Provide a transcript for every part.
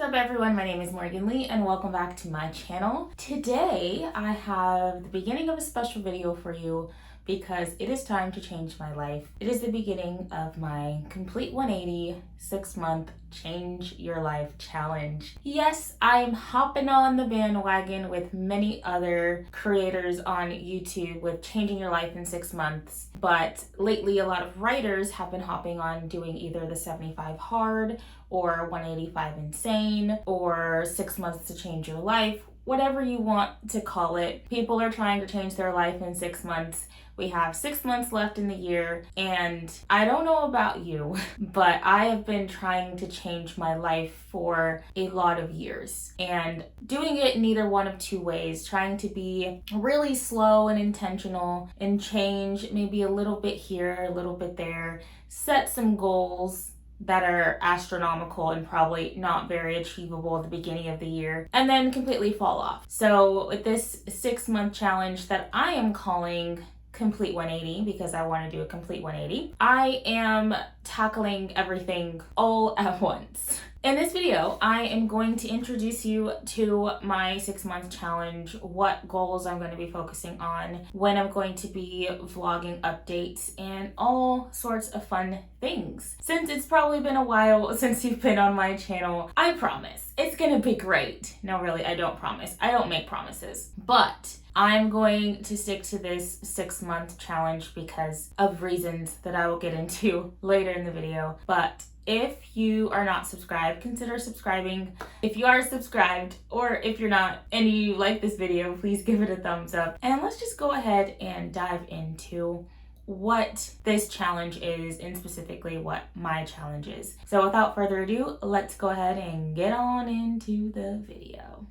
up everyone, my name is Morgan Lee and welcome back to my channel. Today I have the beginning of a special video for you because it is time to change my life. It is the beginning of my complete 180 6-month change your life challenge. Yes, I'm hopping on the bandwagon with many other creators on YouTube with changing your life in 6 months, but lately a lot of writers have been hopping on doing either the 75 hard or 185 insane or 6 months to change your life, whatever you want to call it. People are trying to change their life in 6 months. We have 6 months left in the year, and I don't know about you, but I have been trying to change my life for a lot of years and doing it in either one of two ways, trying to be really slow and intentional and change maybe a little bit here, a little bit there, set some goals that are astronomical and probably not very achievable at the beginning of the year, and then completely fall off. So with this 6-month challenge that I am calling Complete 180, because I want to do a complete 180, I am tackling everything all at once. In this video, I am going to introduce you to my 6-month challenge, what goals I'm going to be focusing on, when I'm going to be vlogging updates, and all sorts of fun things. Since it's probably been a while since you've been on my channel, I promise it's gonna be great. No, really, I don't promise. I don't make promises. But I'm going to stick to this 6-month challenge because of reasons that I will get into later in the video. But if you are not subscribed, consider subscribing. If you are subscribed, or if you're not and you like this video, please give it a thumbs up. And let's just go ahead and dive into what this challenge is and specifically what my challenge is. So without further ado, let's go ahead and get on into the video.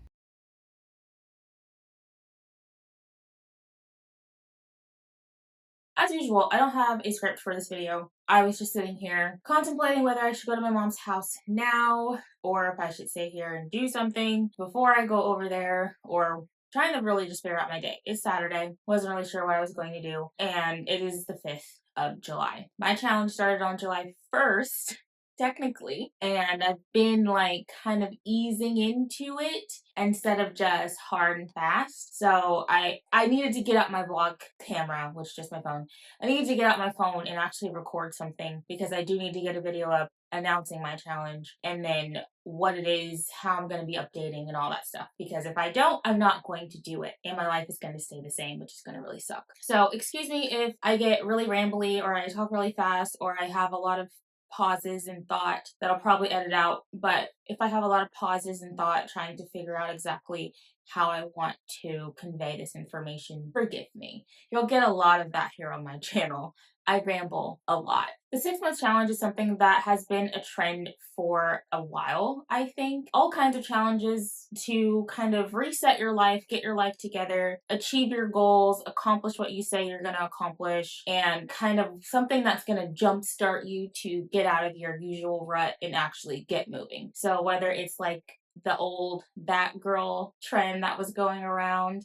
As usual, I don't have a script for this video. I was just sitting here contemplating whether I should go to my mom's house now or if I should stay here and do something before I go over there, or trying to really just figure out my day. It's Saturday, wasn't really sure what I was going to do, and it is the 5th of July. My challenge started on July 1st, technically, and I've been like kind of easing into it instead of just hard and fast. So I needed to get out my vlog camera, which is just my phone. I needed to get out my phone and actually record something because I do need to get a video up announcing my challenge and then what it is, how I'm going to be updating and all that stuff. Because if I don't, I'm not going to do it and my life is going to stay the same, which is going to really suck. So excuse me if I get really rambly or I talk really fast or I have a lot of pauses and thought that I'll probably edit out. But if I have a lot of pauses and thought trying to figure out exactly how I want to convey this information, forgive me. You'll get a lot of that here on my channel. I ramble a lot. The 6-month challenge is something that has been a trend for a while, I think. All kinds of challenges to kind of reset your life, get your life together, achieve your goals, accomplish what you say you're going to accomplish, and kind of something that's going to jumpstart you to get out of your usual rut and actually get moving. So whether it's like the old that girl trend that was going around,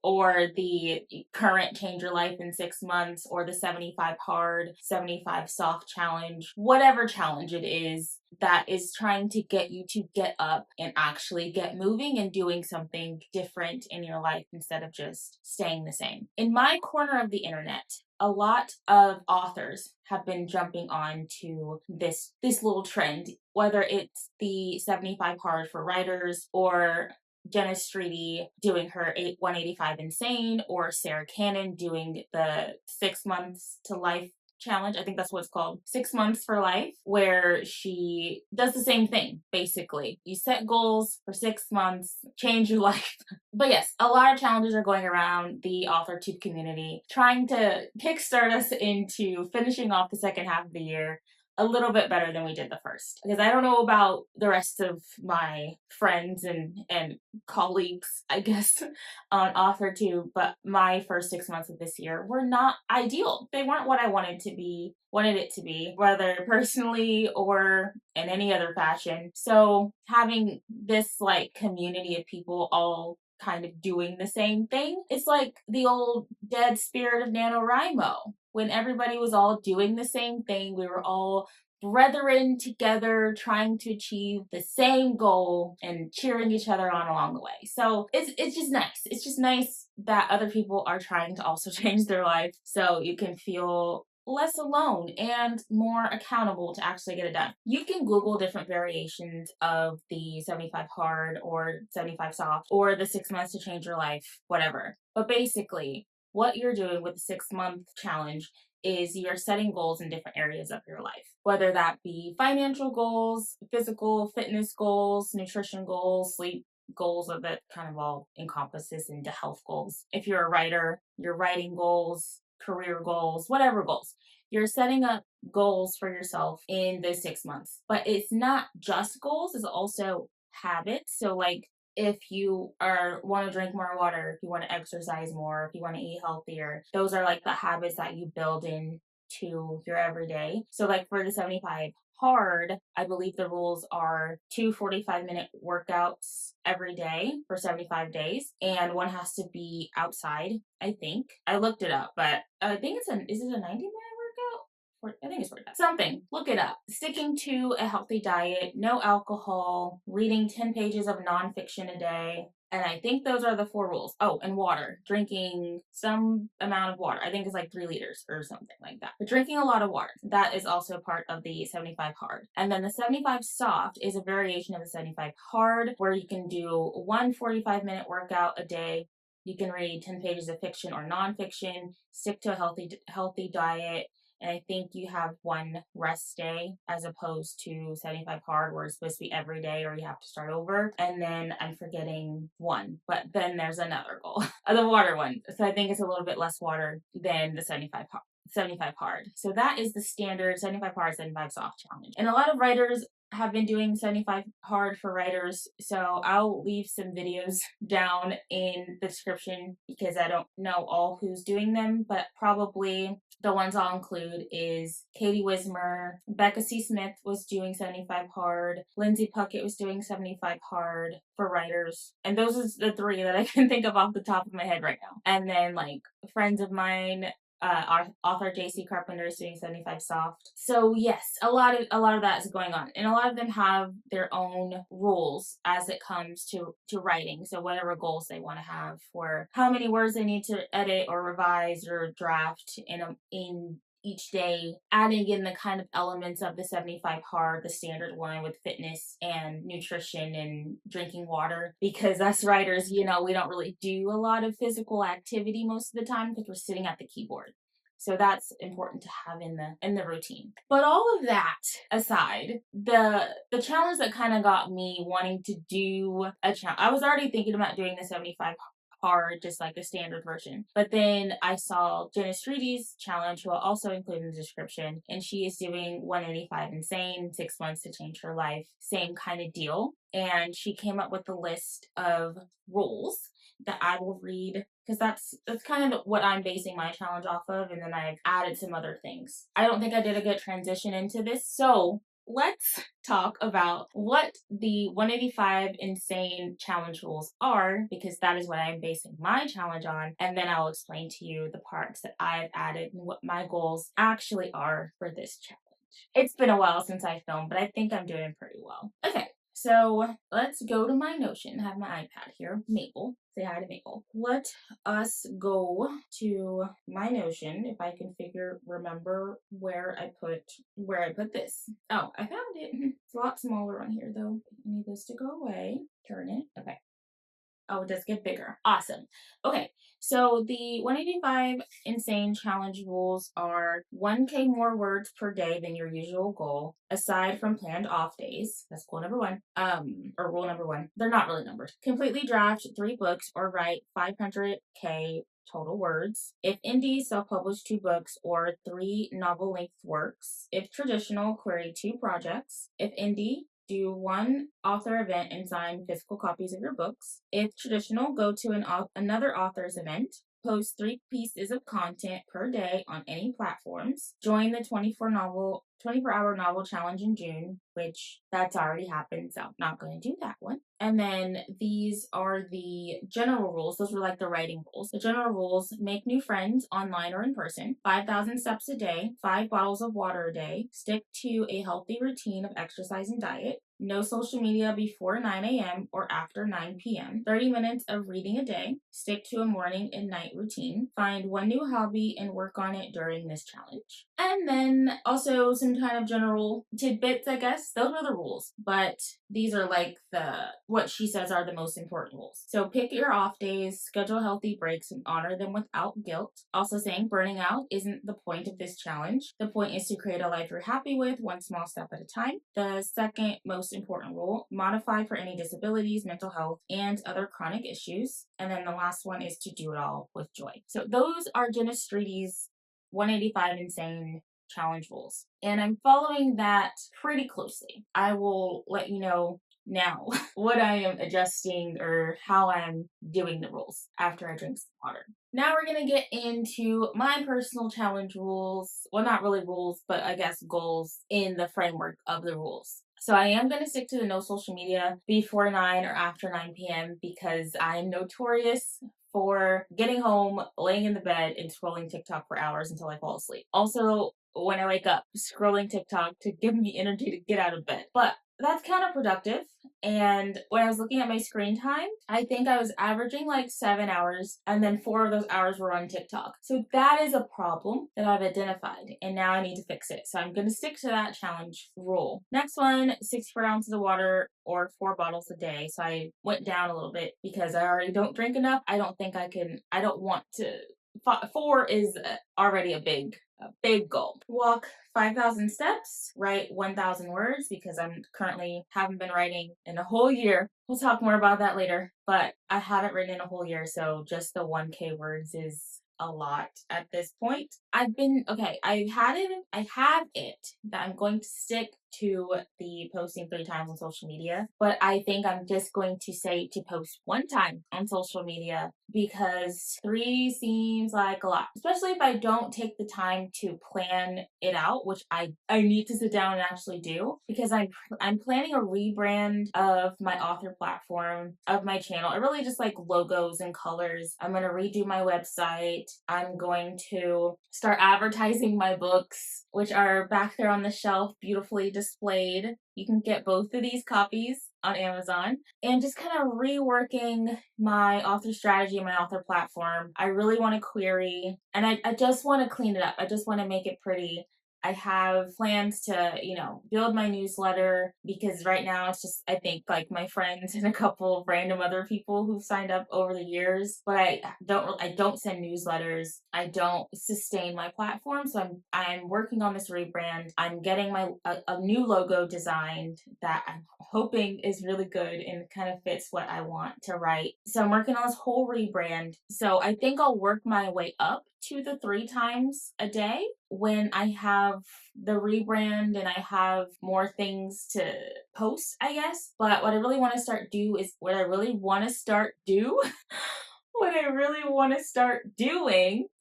or the current change your life in 6 months, or the 75 hard, 75 soft challenge, whatever challenge it is that is trying to get you to get up and actually get moving and doing something different in your life instead of just staying the same. In my corner of the internet, a lot of authors have been jumping on to this little trend, whether it's the 75 hard for writers, or Jenna Streety doing her 185 insane, or Sarah Cannon doing the 6 months to life challenge. I think that's what it's called, 6 months for life, where she does the same thing. Basically, you set goals for 6 months, change your life. But yes, a lot of challenges are going around the AuthorTube community, trying to kickstart us into finishing off the second half of the year a little bit better than we did the first. Because I don't know about the rest of my friends and colleagues, I guess, on AuthorTube, but my first 6 months of this year were not ideal. They weren't what I wanted it to be, whether personally or in any other fashion. So having this like community of people all kind of doing the same thing, it's like the old dead spirit of NaNoWriMo. When everybody was all doing the same thing, we were all brethren together trying to achieve the same goal and cheering each other on along the way. So it's just nice. It's just nice that other people are trying to also change their life so you can feel less alone and more accountable to actually get it done. You can Google different variations of the 75 hard or 75 soft or the 6 months to change your life, whatever. But basically, what you're doing with the 6 month challenge is you're setting goals in different areas of your life, whether that be financial goals, physical fitness goals, nutrition goals, sleep goals, of that kind of all encompasses into health goals. If you're a writer, your writing goals, career goals, whatever goals. You're setting up goals for yourself in those 6 months. But it's not just goals, it's also habits. So like if you want to drink more water, if you want to exercise more, if you want to eat healthier, those are like the habits that you build in to your everyday. So like for the 75 hard, I believe the rules are 2 45-minute workouts every day for 75 days, and one has to be outside. I think I looked it up, but I think is it a 90-minute workout? I think it's workout. Something. Look it up. Sticking to a healthy diet, no alcohol, reading 10 pages of nonfiction a day. And I think those are the 4 rules. Oh, and water. Drinking some amount of water. I think it's like 3 liters or something like that. But drinking a lot of water. That is also part of the 75 hard. And then the 75 soft is a variation of the 75 hard, where you can do one 45-minute workout a day. You can read 10 pages of fiction or nonfiction, stick to a healthy diet, and I think you have one rest day as opposed to 75 hard, where it's supposed to be every day or you have to start over. And then I'm forgetting one, but then there's another goal, the water one. So I think it's a little bit less water than the 75 hard. So that is the standard 75 hard, 75 soft challenge. And a lot of writers have been doing 75 hard for writers, so I'll leave some videos down in the description because I don't know all who's doing them, but probably the ones I'll include is Katie Wismer, Becca C. Smith was doing 75 hard, Lindsay Puckett was doing 75 hard for writers, and those are the 3 that I can think of off the top of my head right now. And then like friends of mine, our author JC Carpenter is doing 75 soft. So yes, a lot of that is going on, and a lot of them have their own rules as it comes to writing. So whatever goals they want to have for how many words they need to edit or revise or draft in each day, adding in the kind of elements of the 75 hard, the standard one with fitness and nutrition and drinking water, because us writers, we don't really do a lot of physical activity most of the time because we're sitting at the keyboard. So that's important to have in the routine. But all of that aside, the challenge that kind of got me wanting to do a challenge, I was already thinking about doing the 75 hard, just like the standard version. But then I saw Jenna Streety's challenge, who I'll also include in the description, and she is doing 185 insane, 6 months to change her life, same kind of deal. And she came up with a list of rules that I will read, because that's kind of what I'm basing my challenge off of, and then I've added some other things. I don't think I did a good transition into this, so let's talk about what the 185 insane challenge rules are, because that is what I'm basing my challenge on, and then I'll explain to you the parts that I've added and what my goals actually are for this challenge. It's been a while since I filmed, but I think I'm doing pretty well. Okay, so let's go to my Notion. I have my iPad here. Maple. Say hi to Maple. Let us go to my Notion, if I can remember where I put this. Oh, I found it. It's a lot smaller on here though. I need this to go away. Turn it. Okay. Oh, it does get bigger. Awesome. Okay, so the 185 insane challenge rules are 1K more words per day than your usual goal, aside from planned off days. That's goal number 1. Or rule number 1. They're not really numbers. Completely draft 3 books or write 500K total words. If indie, self-publish 2 books or 3 novel-length works. If traditional, query 2 projects. If indie, do 1 author event and sign physical copies of your books. If traditional, go to another author's event. Post 3 pieces of content per day on any platforms. Join the 24-hour novel challenge in June, which that's already happened, so I'm not going to do that one. And then these are the general rules. Those were like the writing rules. The general rules: make new friends online or in person, 5,000 steps a day, 5 bottles of water a day, stick to a healthy routine of exercise and diet, no social media before 9 a.m. or after 9 p.m., 30 minutes of reading a day, stick to a morning and night routine, find one new hobby and work on it during this challenge. And then also some kind of general tidbits, I guess. Those were the rules, but these are like what she says are the most important rules. So pick your off days, schedule healthy breaks, and honor them without guilt. Also saying burning out isn't the point of this challenge. The point is to create a life you're happy with, one small step at a time. The second most important rule: modify for any disabilities, mental health, and other chronic issues. And then the last one is to do it all with joy. So those are Jenna Streety's 185 Insane challenge rules. And I'm following that pretty closely. I will let you know now what I am adjusting or how I'm doing the rules after I drink some water. Now we're going to get into my personal challenge rules. Well, not really rules, but I guess goals in the framework of the rules. So I am going to stick to the no social media before 9 or after 9 p.m. because I'm notorious for getting home, laying in the bed, and scrolling TikTok for hours until I fall asleep. Also, when I wake up, scrolling TikTok to give me energy to get out of bed. But that's counterproductive. And when I was looking at my screen time, I think I was averaging like 7 hours, and then 4 of those hours were on TikTok. So that is a problem that I've identified, and now I need to fix it. So I'm going to stick to that challenge rule. Next one: 64 ounces of water or 4 bottles a day. So I went down a little bit because I already don't drink enough. I don't want to. 4 is already a big goal. Walk 5,000 steps, write 1,000 words because I'm currently haven't been writing in a whole year. We'll talk more about that later, but I haven't written in a whole year, so just the 1K words is a lot at this point. I have it that I'm going to stick to the posting 3 times on social media, but I think I'm just going to say to post 1 time on social media because 3 seems like a lot, especially if I don't take the time to plan it out, which I need to sit down and actually do because I'm planning a rebrand of my author platform, of my channel. It really just like logos and colors. I'm going to redo my website. I'm going to start advertising my books, which are back there on the shelf, beautifully displayed. You can get both of these copies on Amazon, and just kind of reworking my author strategy and my author platform. I really want to query, and I just want to clean it up. I just want to make it pretty. I have plans to, build my newsletter because right now it's just, I think, like my friends and a couple of random other people who've signed up over the years. But I don't send newsletters. I don't sustain my platform. So I'm working on this rebrand. I'm getting a new logo designed that I'm hoping is really good and kind of fits what I want to write. So I'm working on this whole rebrand. So I think I'll work my way up to the 3 times a day when I have the rebrand and I have more things to post, I guess. But what I really want to start doing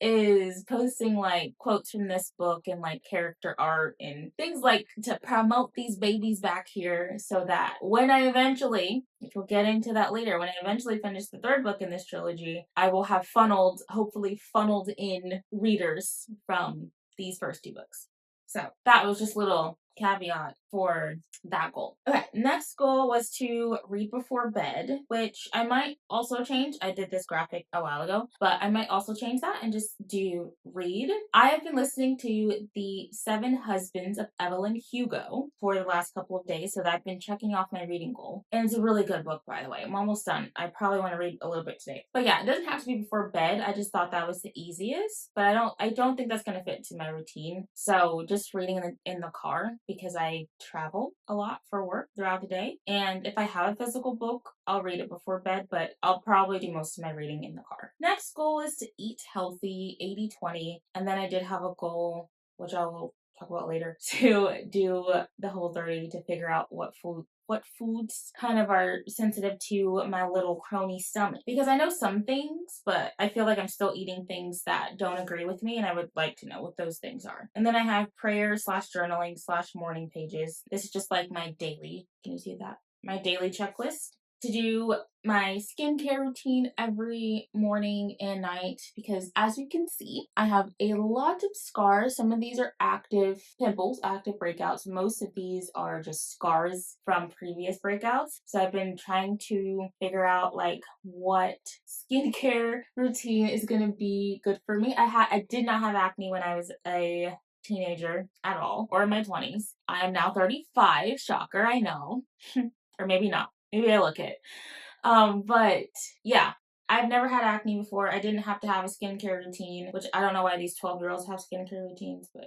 is posting like quotes from this book and like character art and things like to promote these babies back here so that when I eventually, which we'll get into that later, when I eventually finish the 3rd book in this trilogy, I will have hopefully funneled in readers from these first 2 books. So that was just a little caveat for that goal. Okay, next goal was to read before bed, which I might also change. I did this graphic a while ago, but I might also change that and just do read. I have been listening to the 7 Husbands of Evelyn Hugo for the last couple of days, so that I've been checking off my reading goal. And it's a really good book, by the way. I'm almost done. I probably want to read a little bit today. But yeah, it doesn't have to be before bed. I just thought that was the easiest, but I don't think that's going to fit into my routine. So just reading in the car because I travel a lot for work throughout the day. And if I have a physical book, I'll read it before bed, but I'll probably do most of my reading in the car. Next goal is to eat healthy, 80-20. And then I did have a goal, which I will talk about later, to do the Whole30 to figure out what foods kind of are sensitive to my little crony stomach. Because I know some things, but I feel like I'm still eating things that don't agree with me, and I would like to know what those things are. And then I have prayer/journaling/morning pages. This is just like my daily, can you see that? My daily checklist. to do my skincare routine every morning and night because, as you can see, I have a lot of scars. Some of these are active pimples, active breakouts. Most of these are just scars from previous breakouts. So I've been trying to figure out like what skincare routine is going to be good for me. I did not have acne when I was a teenager at all, or in my 20s. I am now 35. Shocker, I know. Or maybe not. Maybe I look it. But yeah, I've never had acne before. I didn't have to have a skincare routine, which I don't know why these 12-year-olds have skincare routines, but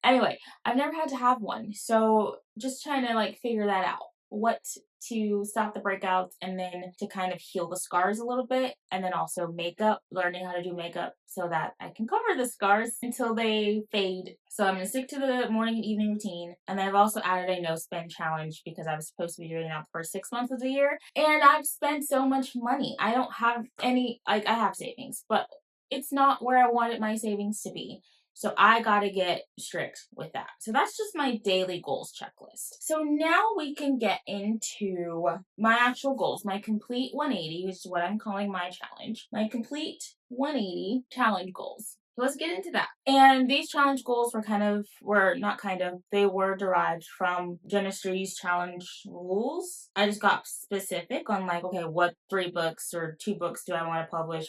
anyway, I've never had to have one. So just trying to like figure that out. What to stop the breakouts and then to kind of heal the scars a little bit, and then also makeup, learning how to do makeup so that I can cover the scars until they fade. So I'm going to stick to the morning and evening routine, and then I've also added a no spend challenge because I was supposed to be doing that for 6 months of the year, and I've spent so much money. I don't have any, like, I have savings, but it's not where I wanted my savings to be. So I gotta get strict with that. So that's just my daily goals checklist. So now we can get into my actual goals, my complete 180, which is what I'm calling my challenge. My complete 180 challenge goals. So let's get into that. And these challenge goals they were derived from Jenistry's challenge rules. I just got specific on like, okay, what 3 books or 2 books do I want to publish?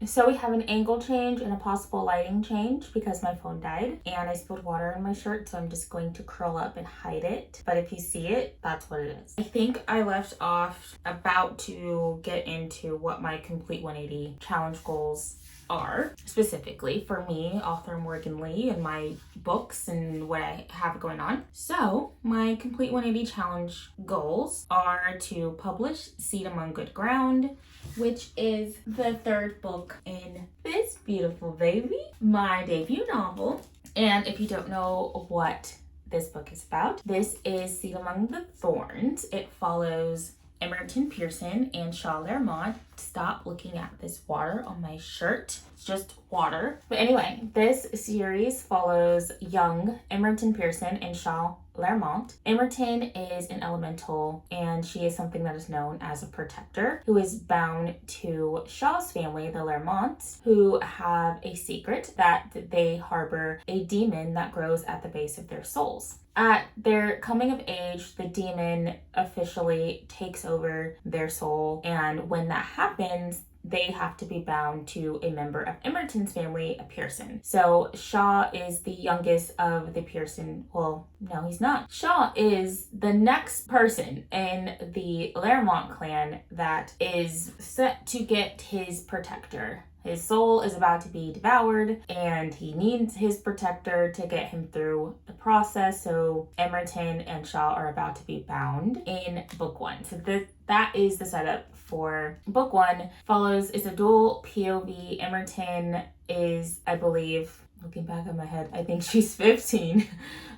So we have an angle change and a possible lighting change because my phone died and I spilled water on my shirt, so I'm just going to curl up and hide it. But if you see it, that's what it is. I think I left off about to get into what my complete 180 challenge goals are specifically for me, author Morgan Lee, and my books and what I have going on. So my complete 180 challenge goals are to publish Seed Among Good Ground, which is the 3rd book in this beautiful baby, my debut novel. And if you don't know what this book is about, this is Seed Among the Thorns. It follows Emerton Pearson and Shaw Lermont. Stop looking at this water on my shirt. It's just water. But anyway, this series follows young Emerton Pearson and Shaw Lermont. Emerton is an elemental, and she is something that is known as a protector who is bound to Shaw's family, the Lermonts, who have a secret that they harbor a demon that grows at the base of their souls. At their coming of age, the demon officially takes over their soul, and when that happens, they have to be bound to a member of Emerton's family, a Pearson. So Shaw is the youngest of the Pearson. Well, no, he's not. Shaw is the next person in the Lermont clan that is set to get his protector. His soul is about to be devoured, and he needs his protector to get him through the process. So Emerton and Shaw are about to be bound in book 1. So that is the setup for book 1. It's a dual POV. Emerton is, I believe, looking back in my head, I think she's 15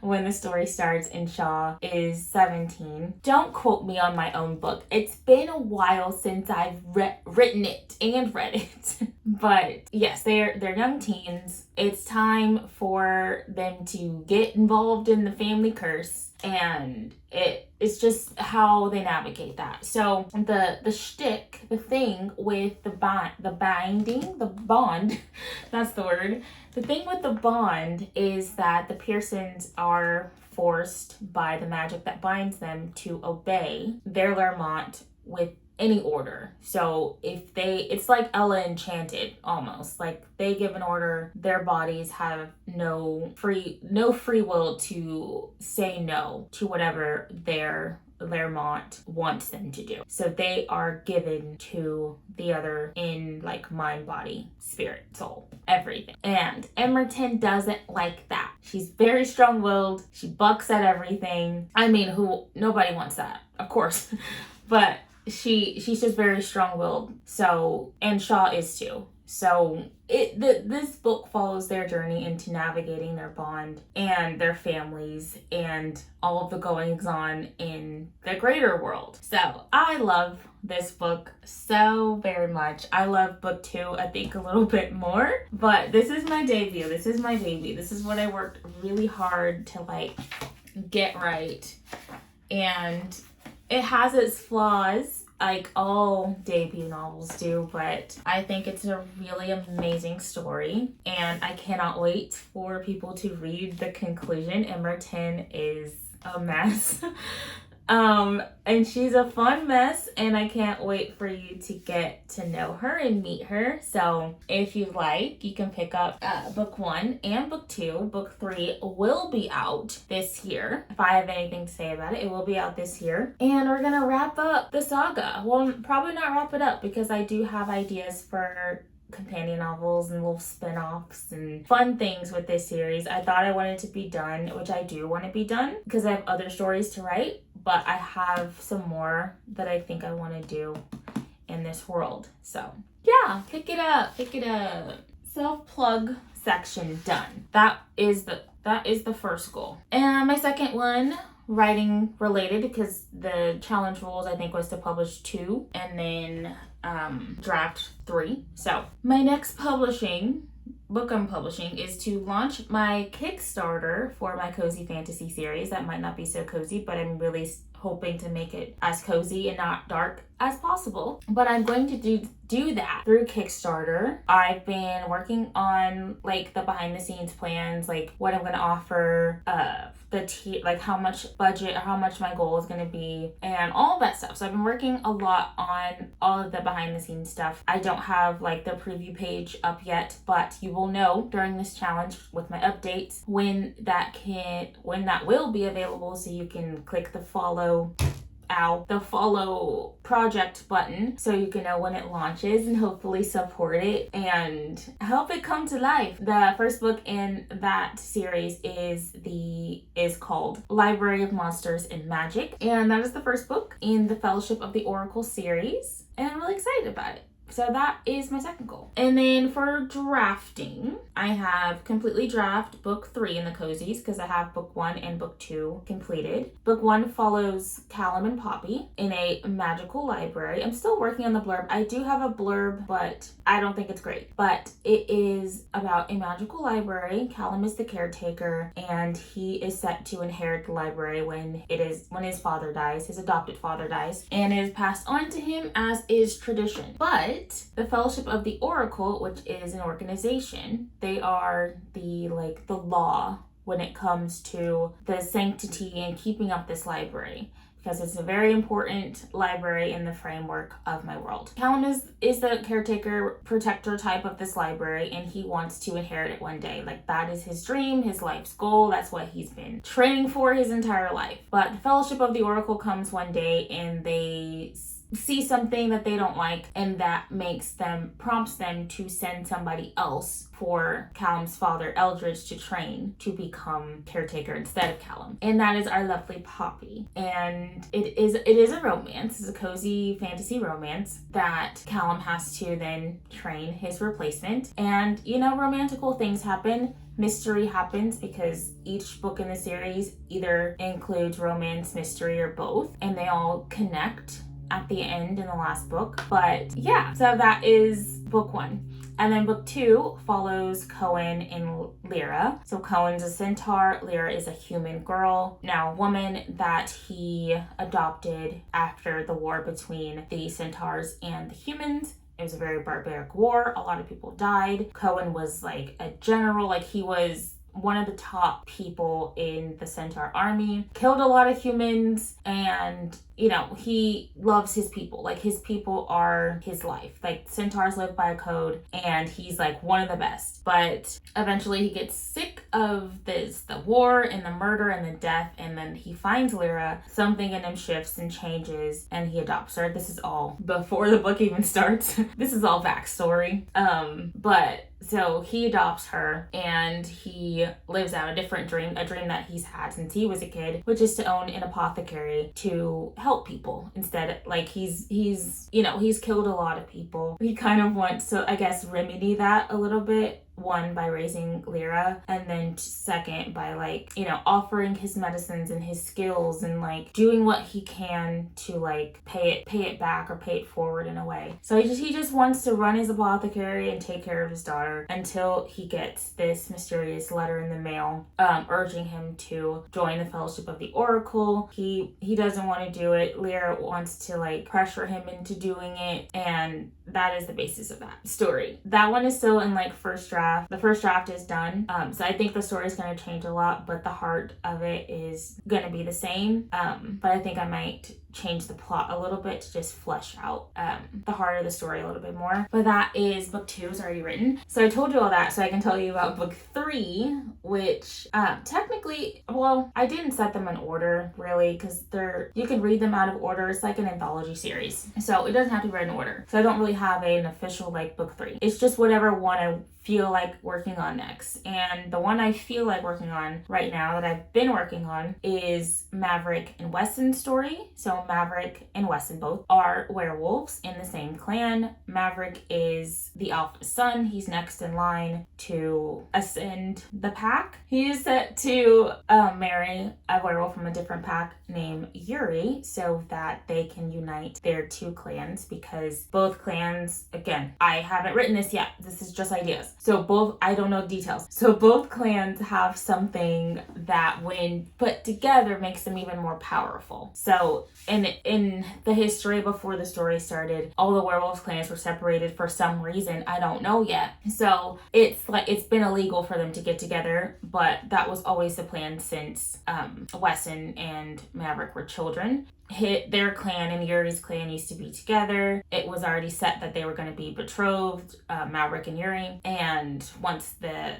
when the story starts, and Shaw is 17. Don't quote me on my own book. It's been a while since I've written it and read it. But yes, they're young teens. It's time for them to get involved in the family curse, and it's just how they navigate that. So the shtick, the thing with the bond, that's the word. The thing with the bond is that the Pearsons are forced by the magic that binds them to obey their Lermont with any order. So it's like Ella Enchanted almost. Like they give an order, their bodies have no free will to say no to whatever their Lermont wants them to do. So they are given to the other in like mind, body, spirit, soul, everything. And Emerton doesn't like that. She's very strong-willed. She bucks at everything. I mean, nobody wants that, of course. But she's just very strong-willed. So, and Shaw is too. So this book follows their journey into navigating their bond and their families and all of the goings on in the greater world. So I love this book so very much. I love book 2, I think, a little bit more, but this is my debut. This is my baby. This is what I worked really hard to like get right. And it has its flaws, like all debut novels do, but I think it's a really amazing story, and I cannot wait for people to read the conclusion. Emerton is a mess. And she's a fun mess, and I can't wait for you to get to know her and meet her. So if you like, you can pick up book 1 and book 2. Book 3 will be out this year. If I have anything to say about it, it will be out this year. And we're gonna wrap up the saga. Well, probably not wrap it up, because I do have ideas for companion novels and little spin-offs and fun things with this series. I thought I wanted to be done, which I do want to be done because I have other stories to write, but I have some more that I think I want to do in this world. So yeah, pick it up. Self-plug section done. That is the first goal. And my second one, writing related, because the challenge rules I think was to publish 2 and then draft 3. So my next book I'm publishing is to launch my Kickstarter for my cozy fantasy series. That might not be so cozy, but I'm really hoping to make it as cozy and not dark as possible. But I'm going to do that through Kickstarter. I've been working on like the behind the scenes plans, like what I'm going to offer, like how much budget or how much my goal is going to be, and all of that stuff. So I've been working a lot on all of the behind the scenes stuff. I don't have like the preview page up yet, but you will know during this challenge with my updates when that will be available, so you can click the follow project button so you can know when it launches and hopefully support it and help it come to life. The first book in that series is called Library of Monsters and Magic, and that is the first book in the Fellowship of the Oracle series, and I'm really excited about it. So that is my second goal. And then for drafting, I have completely drafted book 3 in the cozies because I have book 1 and book 2 completed. Book 1 follows Callum and Poppy in a magical library. I'm still working on the blurb. I do have a blurb, but I don't think it's great. But it is about a magical library. Callum is the caretaker, and he is set to inherit the library when his father dies, his adopted father dies, and it is passed on to him as is tradition. But the Fellowship of the Oracle, which is an organization, they are the law when it comes to the sanctity and keeping up this library, because it's a very important library in the framework of my world. Callum is the caretaker, protector type of this library, and he wants to inherit it one day. Like, that is his dream, his life's goal. That's what he's been training for his entire life. But the Fellowship of the Oracle comes one day, and they see something that they don't like, and that prompts them to send somebody else for Callum's father Eldridge to train to become caretaker instead of Callum, and that is our lovely Poppy. And it is a romance. It's a cozy fantasy romance that Callum has to then train his replacement, and romantical things happen. Mystery happens because each book in the series either includes romance, mystery, or both, and they all connect at the end in the last book. But yeah, so that is book 1. And then book 2 follows Cohen and Lyra. So Cohen's a centaur, Lyra is a human girl, now a woman that he adopted after the war between the centaurs and the humans. It was a very barbaric war. A lot of people died. Cohen was like a general, like he was one of the top people in the Centaur army, killed a lot of humans, and he loves his people. Like, his people are his life. Like, centaurs live by a code, and he's like one of the best. But eventually he gets sick of the war and the murder and the death, and then he finds Lyra. Something in him shifts and changes, and he adopts her. This is all before the book even starts. This is all backstory. But so he adopts her, and he lives out a different dream, a dream that he's had since he was a kid, which is to own an apothecary to help help people instead. Like he's killed a lot of people. He kind of wants to, I guess, remedy that a little bit. One, by raising Lyra, and then second, by like, offering his medicines and his skills and like doing what he can to like pay it back or pay it forward in a way. So he just wants to run his apothecary and take care of his daughter until he gets this mysterious letter in the mail urging him to join the Fellowship of the Oracle. He doesn't want to do it. Lyra wants to like pressure him into doing it, and that is the basis of that story. That one is still in like first draft. The first draft is done. So I think the story is going to change a lot, but the heart of it is going to be the same. But I think I might change the plot a little bit to just flesh out the heart of the story a little bit more. But that is book 2 is already written. So I told you all that so I can tell you about book 3, which technically, well, I didn't set them in order really, because you can read them out of order. It's like an anthology series, so it doesn't have to be read in order. So I don't really have an official like book 3. It's just whatever one I feel like working on next. And the one I feel like working on right now that I've been working on is Maverick and Weston's story. So Maverick and Weston both are werewolves in the same clan. Maverick is the alpha son. He's next in line to ascend the pack. He is set to marry a werewolf from a different pack named Yuri so that they can unite their 2 clans, because both clans, again, I haven't written this yet. This is just ideas. So I don't know details. So both clans have something that when put together makes them even more powerful. So in the history before the story started, all the werewolves clans were separated for some reason. I don't know yet. So it's been illegal for them to get together, but that was always the plan since Weston and Maverick were children. Their clan and Yuri's clan used to be together. It was already set that they were going to be betrothed, Maverick and Yuri. And once the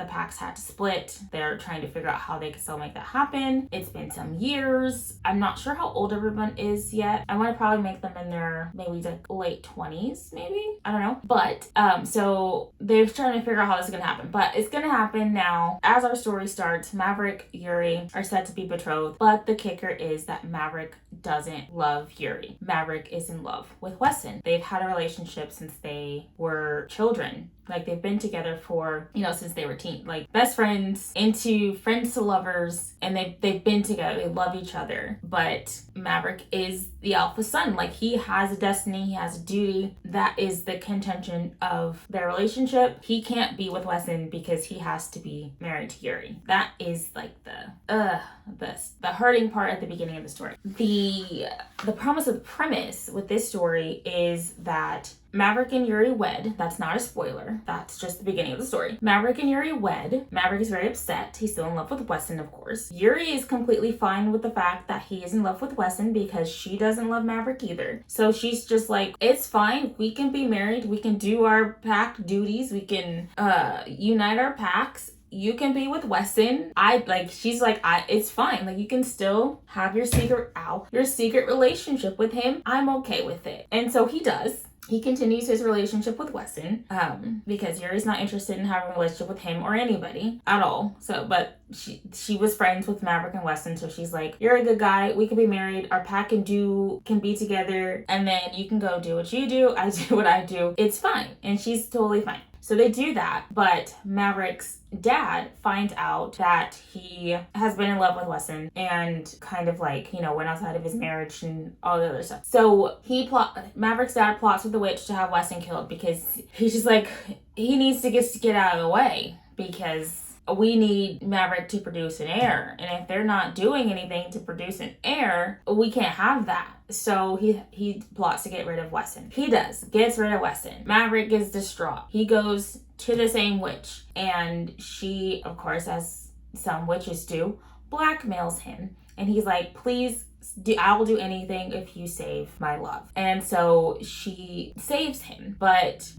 packs had to split, they're trying to figure out how they can still make that happen. It's been some years. I'm not sure how old everyone is yet. I want to probably make them in their maybe like late 20s, maybe. I don't know. But so they're trying to figure out how this is going to happen. But it's going to happen now. As our story starts, Maverick, Yuri are set to be betrothed. But the kicker is that Maverick doesn't love Yuri. Maverick is in love with Weston. They've had a relationship since they were children. Like they've been together for, since they were like best friends, into friends to lovers, and they've been together. They love each other. But Maverick is the alpha son. Like he has a destiny, he has a duty. That is the contention of their relationship. He can't be with Weston because he has to be married to Yuri. That is like the hurting part at the beginning of the story. The promise of the premise with this story is that Maverick and Yuri wed. That's not a spoiler. That's just the beginning of the story. Maverick and Yuri wed. Maverick is very upset. He's still in love with Weston, of course. Yuri is completely fine with the fact that he is in love with Weston because she doesn't love Maverick either. So she's just like, it's fine. We can be married. We can do our pact duties. We can unite our packs. You can be with Weston. She's like, it's fine. Like, you can still have your secret relationship with him. I'm okay with it. And so he does. He continues his relationship with Weston because Yuri's not interested in having a relationship with him or anybody at all. So, but she was friends with Maverick and Weston, so she's like, you're a good guy. We can be married. Our pack can be together, and then you can go do what you do. I do what I do. It's fine. And she's totally fine. So they do that, but Maverick's dad finds out that he has been in love with Weston and kind of like, went outside of his marriage and all the other stuff. So Maverick's dad plots with the witch to have Weston killed because he's just like, he needs to get out of the way because we need Maverick to produce an heir. And if they're not doing anything to produce an heir, we can't have that. So he plots to get rid of Weston. He gets rid of Weston. Maverick is distraught. He goes to the same witch, and she, of course, as some witches do, blackmails him. And he's like, please, I will do anything if you save my love. And so she saves him, but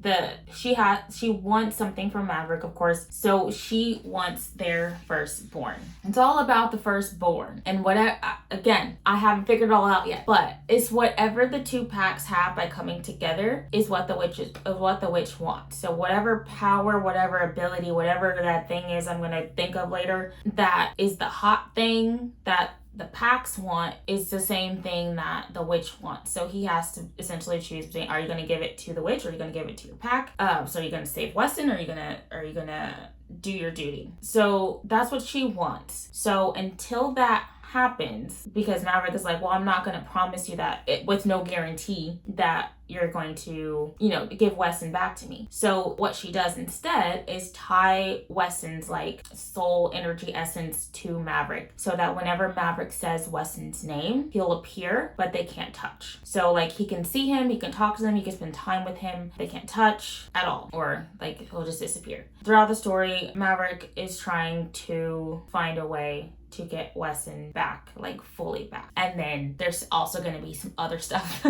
she wants something from Maverick, of course. So she wants their firstborn. It's all about the firstborn. And again, I haven't figured it all out yet, but it's whatever the 2 packs have by coming together is what the witch wants. So whatever power, whatever ability, whatever that thing is I'm going to think of later, that is the hot thing that the packs want is the same thing that the witch wants. So he has to essentially choose between, are you going to give it to the witch or are you going to give it to your pack? So are you going to save Weston or are you going to do your duty? So that's what she wants. So until that happens, because Maverick is like, well, I'm not going to promise you that with no guarantee that you're going to, give Weston back to me. So what she does instead is tie Weston's like soul energy essence to Maverick, so that whenever Maverick says Weston's name, he'll appear, but they can't touch. So like he can see him, he can talk to them, he can spend time with him, they can't touch at all, or like he'll just disappear. Throughout the story, Maverick is trying to find a way to get Weston back, like fully back. And then there's also going to be some other stuff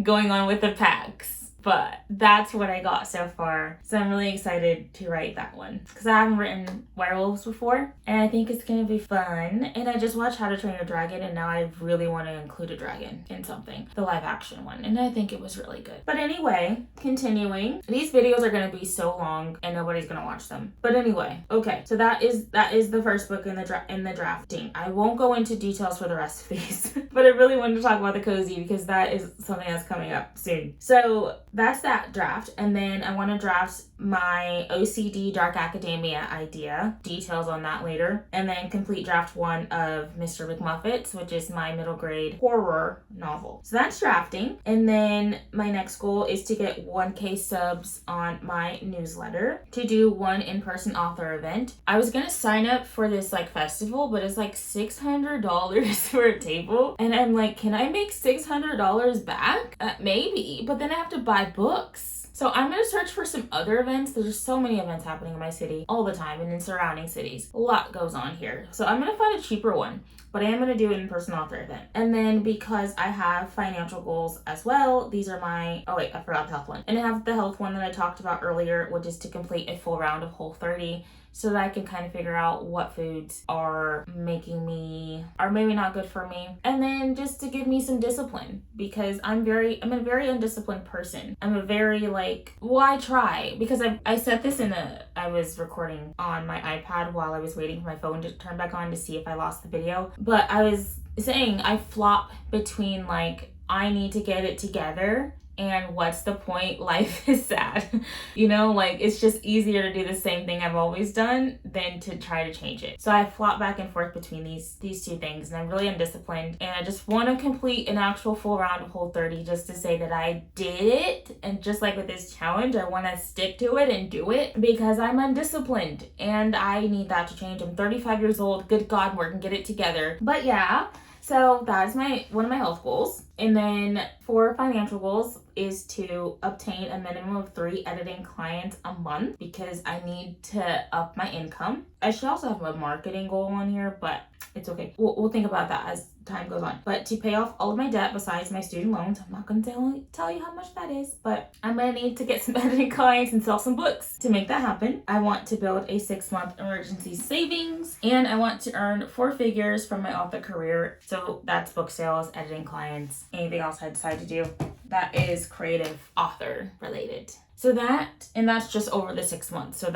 going on with the packs. But that's what I got so far. So I'm really excited to write that one, because I haven't written werewolves before and I think it's going to be fun. And I just watched How to Train Your Dragon and now I really want to include a dragon in something, the live action one, and I think it was really good. But anyway, continuing, these videos are going to be so long and nobody's going to watch them. But anyway, okay, so that is the first book in the drafting. I won't go into details for the rest of these, but I really wanted to talk about the cozy because that is something that's coming up soon. So that's that draft. And then I want to draft my OCD Dark Academia idea. Details on that later. And then complete draft 1 of Mr. McMuffets, which is my middle grade horror novel. So that's drafting. And then my next goal is to get 1K subs on my newsletter, to do 1 in-person author event. I was gonna sign up for this like festival, but it's like $600 for a table. And I'm like, can I make $600 back? Maybe, but then I have to buy books. So I'm going to search for some other events. There's so many events happening in my city all the time and in surrounding cities. A lot goes on here. So I'm going to find a cheaper one, but I am going to do an in-person author event. And then because I have financial goals as well, these are my, oh wait, I forgot the health one. And I have the health one that I talked about earlier, which is to complete a full round of Whole30, so that I can kind of figure out what foods are maybe not good for me. And then just to give me some discipline, because I'm a very undisciplined person. I'm a very I try, because I set this I was recording on my iPad while I was waiting for my phone to turn back on to see if I lost the video. But I was saying I flop between I need to get it together and what's the point? Life is sad. It's just easier to do the same thing I've always done than to try to change it. So I flop back and forth between these two things, and I'm really undisciplined. And I just want to complete an actual full round of Whole30 just to say that I did it. And just like with this challenge, I want to stick to it and do it because I'm undisciplined and I need that to change. I'm 35 years old. Good God, work and get it together. But yeah. So that is one of my health goals. And then for financial goals is to obtain a minimum of 3 editing clients a month, because I need to up my income. I should also have a marketing goal on here, but it's okay. We'll think about that as time goes on. But to pay off all of my debt besides my student loans, I'm not going to tell you how much that is, but I'm going to need to get some editing clients and sell some books. To make that happen, I want to build a 6-month emergency savings, and I want to earn 4 figures from my author career. So that's book sales, editing clients, anything else I decide to do that is creative author related. So that's just over the 6 months. So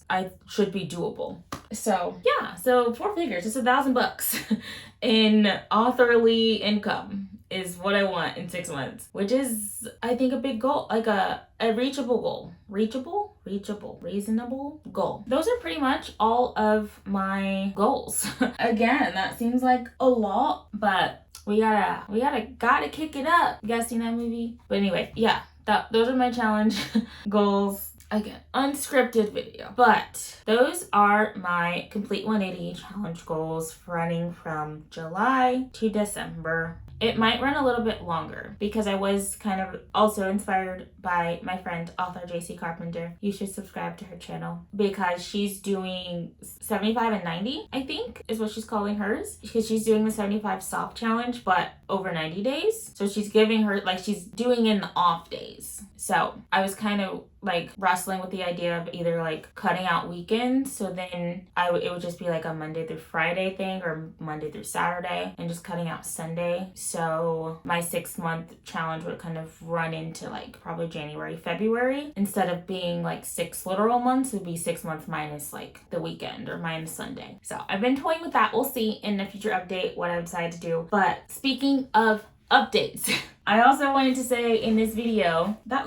I should be doable. So yeah, so 4 figures, it's $1,000 in authorly income is what I want in 6 months, which is, I think, a big goal, like a reachable goal. Reasonable goal. Those are pretty much all of my goals. Again, that seems like a lot, but we gotta kick it up. You guys seen that movie? But anyway, yeah, those are my challenge goals. Again, unscripted video. But those are my complete 180 challenge goals running from July to December. It might run a little bit longer because I was kind of also inspired by my friend author JC Carpenter. You should subscribe to her channel because she's doing 75 and 90, I think is what she's calling hers, because she's doing the 75 soft challenge but over 90 days. So she's giving her, she's doing in the off days So I was kind of like wrestling with the idea of either like cutting out weekends, so then it would just be like a Monday through Friday thing, or Monday through Saturday, and just cutting out Sunday. So my 6-month challenge would kind of run into like probably January, February. Instead of being like 6 literal months, it would be 6 months minus like the weekend or minus Sunday. So I've been toying with that. We'll see in a future update what I decide to do. But speaking of updates, I also wanted to say in this video that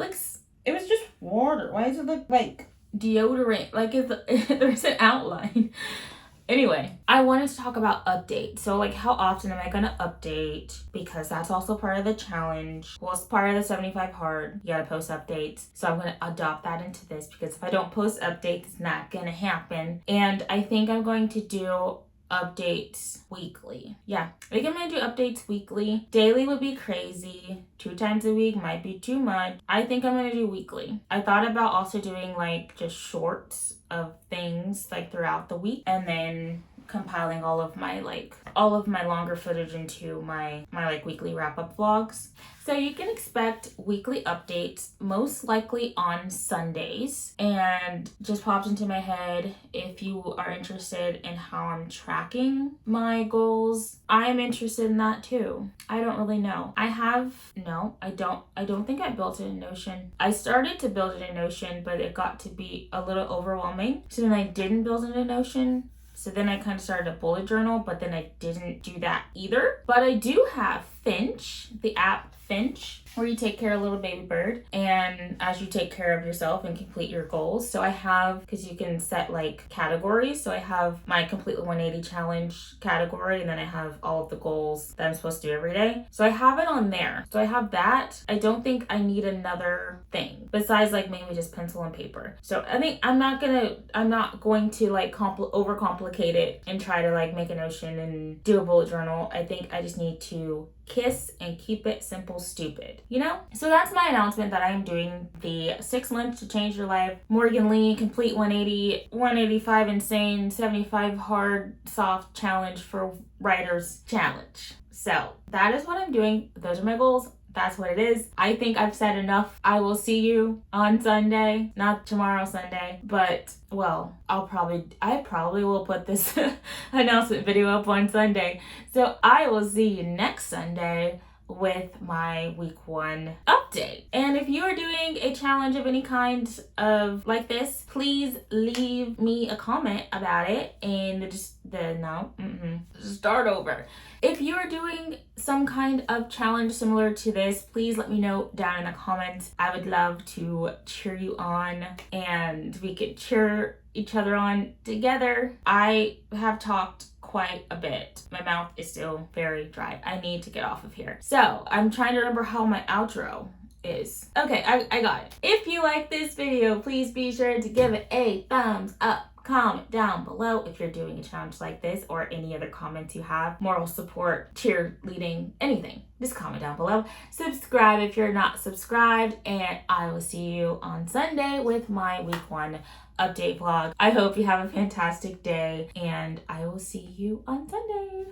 it was just water. Why does it look like deodorant? Like there's an outline. Anyway, I wanted to talk about updates. So like, how often am I gonna update? Because that's also part of the challenge. Well, it's part of the 75 hard. You gotta post updates. So I'm gonna adopt that into this, because if I don't post updates, it's not gonna happen. And I think I'm going to do updates weekly. Yeah, I think I'm gonna do updates weekly. Daily would be crazy. 2 times a week might be too much. I think I'm gonna do weekly. I thought about also doing like just shorts of things like throughout the week, and then compiling all of my longer footage into my like weekly wrap-up vlogs. So you can expect weekly updates, most likely on Sundays. And just popped into my head, if you are interested in how I'm tracking my goals, I'm interested in that too. I don't really know. I don't think I built it in Notion. I started to build it in Notion, but it got to be a little overwhelming. So then I didn't build it in Notion. So then I kind of started a bullet journal, but then I didn't do that either. But I do have Finch, the app Finch, where you take care of a little baby bird, and as you take care of yourself and complete your goals. So I have, because you can set like categories, so I have my completely 180 challenge category, and then I have all of the goals that I'm supposed to do every day. So I have it on there. So I have that. I don't think I need another thing besides like maybe just pencil and paper. So I think I'm not going to like overcomplicate it and try to like make a Notion and do a bullet journal. I think I just need to kiss and keep it simple, stupid, you know? So that's my announcement, that I am doing the 6 months to change your life Morgan Lee complete 180, 185 insane, 75 hard soft challenge for writers challenge. So that is what I'm doing. Those are my goals. That's what it is. I think I've said enough. I will see you on Sunday, not tomorrow, Sunday, but well, I probably will put this announcement video up on Sunday. So I will see you next Sunday with my week 1 update. And if you are doing a challenge of any kind of like this, please leave me a comment about it. And start over. If you are doing some kind of challenge similar to this, please let me know down in the comments. I would love to cheer you on, and we could cheer each other on together. I have talked quite a bit. My mouth is still very dry. I need to get off of here. So I'm trying to remember how my outro is. Okay, I got it. If you like this video, please be sure to give it a thumbs up. Comment down below if you're doing a challenge like this, or any other comments you have, moral support, cheerleading, anything. Just comment down below. Subscribe if you're not subscribed, and I will see you on Sunday with my week 1 update vlog. I hope you have a fantastic day, and I will see you on Sunday.